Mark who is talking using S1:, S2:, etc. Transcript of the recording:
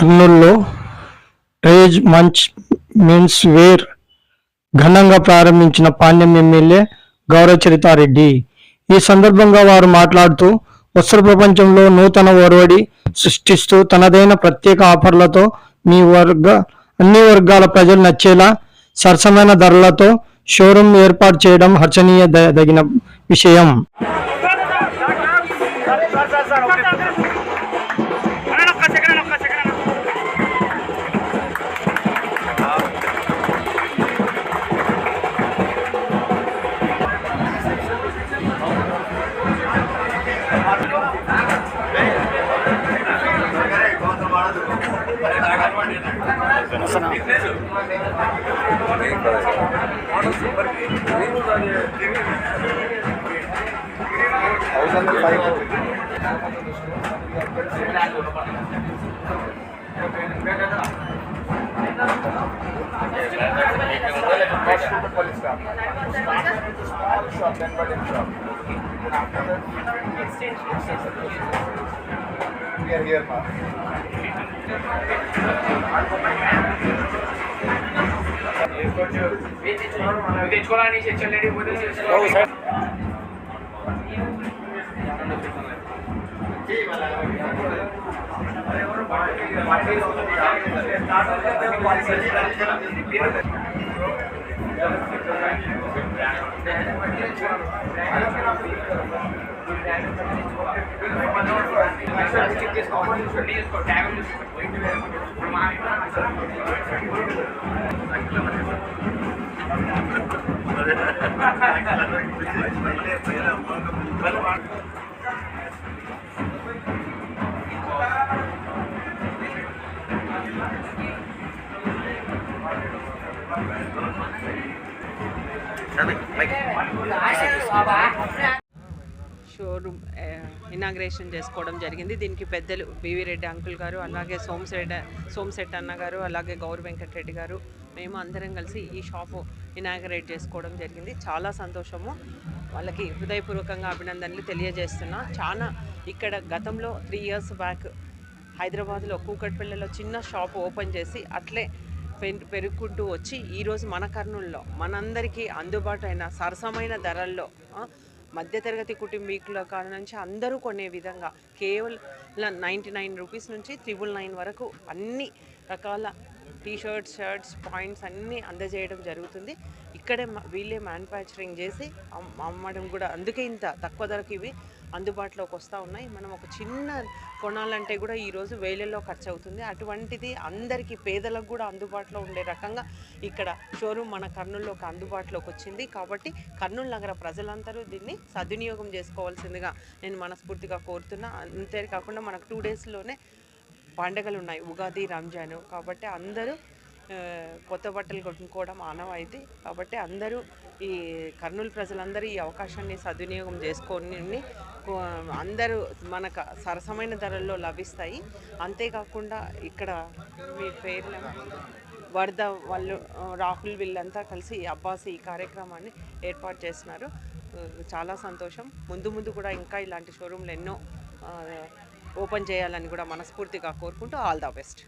S1: కర్నూలులో రేజ్ మంచ్ men's wear ఘనంగా ప్రారంభించిన పాణ్యం ఎమ్మెల్యే గౌరవ చరితారెడ్డి. ఈ సందర్భంగా వారు మాట్లాడుతూ వస్త్ర ప్రపంచంలో నూతన ఒరవడి సృష్టిస్తూ తనదైన ప్రత్యేక ఆఫర్లతో అన్ని వర్గాల ప్రజలు నచ్చేలా సరసమైన ధరలతో షోరూమ్ ఏర్పాటు చేయడం హర్షణీయదగిన విషయం.
S2: షోరూమ్ ఇనాగ్రేషన్ చేసుకోవడం జరిగింది. దీనికి పెద్దలు బివి రెడ్డి అంకుల్ గారు, అలాగే సోమశెట్టి అన్న గారు, అలాగే గౌరవ వెంకటరెడ్డి గారు, మేము అందరం కలిసి ఈ షాపు ఇనాగ్రేట్ చేసుకోవడం జరిగింది. చాలా సంతోషము. వాళ్ళకి హృదయపూర్వకంగా అభినందనలు తెలియజేస్తున్నా. చాలా ఇక్కడ గతంలో 3 years బ్యాక్ హైదరాబాద్లో కూకట్పల్లిలో చిన్న షాపు ఓపెన్ చేసి అట్లే పెరుగుకుంటూ వచ్చి ఈరోజు మన కర్నూలులో మనందరికీ అందుబాటు అయిన సరసమైన ధరల్లో మధ్యతరగతి కుటుంబీకుల కాడ నుంచి అందరూ కొనే విధంగా కేవలం 99 రూపీస్ నుంచి 999 వరకు అన్ని రకాల టీషర్ట్స్, షర్ట్స్, పాయింట్స్ అన్నీ అందజేయడం జరుగుతుంది. ఇక్కడే వీళ్ళే మ్యానుఫ్యాక్చరింగ్ చేసి అమ్మడం కూడా, అందుకే ఇంత తక్కువ ధరకు ఇవి అందుబాటులోకి వస్తూ ఉన్నాయి. మనం ఒక చిన్న కొనాలంటే కూడా ఈరోజు వేలల్లో ఖర్చు అవుతుంది. అటువంటిది అందరికీ పేదలకు కూడా అందుబాటులో ఉండే రకంగా ఇక్కడ షోరూమ్ మన కర్నూలులోకి అందుబాటులోకి వచ్చింది. కాబట్టి కర్నూలు నగర ప్రజలందరూ దీన్ని సద్వినియోగం చేసుకోవాల్సిందిగా నేను మనస్ఫూర్తిగా కోరుతున్నా. అంతేకాకుండా మనకు 2 daysలోనే పండుగలు ఉన్నాయి, ఉగాది, రంజాను. కాబట్టి అందరూ కొత్త బట్టలు కొనుక్కోవడం ఆనవాయితీ. కాబట్టి అందరూ ఈ కర్నూలు ప్రజలందరూ ఈ అవకాశాన్ని సద్వినియోగం చేసుకొని అందరూ మనకు సరసమైన ధరల్లో లభిస్తాయి. అంతేకాకుండా ఇక్కడ మీ పేర్ల వరద వాళ్ళు, రాహుల్, వీళ్ళంతా కలిసి అబ్బాస్ ఈ కార్యక్రమాన్ని ఏర్పాటు చేస్తున్నారు. చాలా సంతోషం. ముందు కూడా ఇంకా ఇలాంటి షోరూమ్లు ఎన్నో ఓపెన్ చేయాలని కూడా మనస్ఫూర్తిగా కోరుకుంటూ ఆల్ ద బెస్ట్.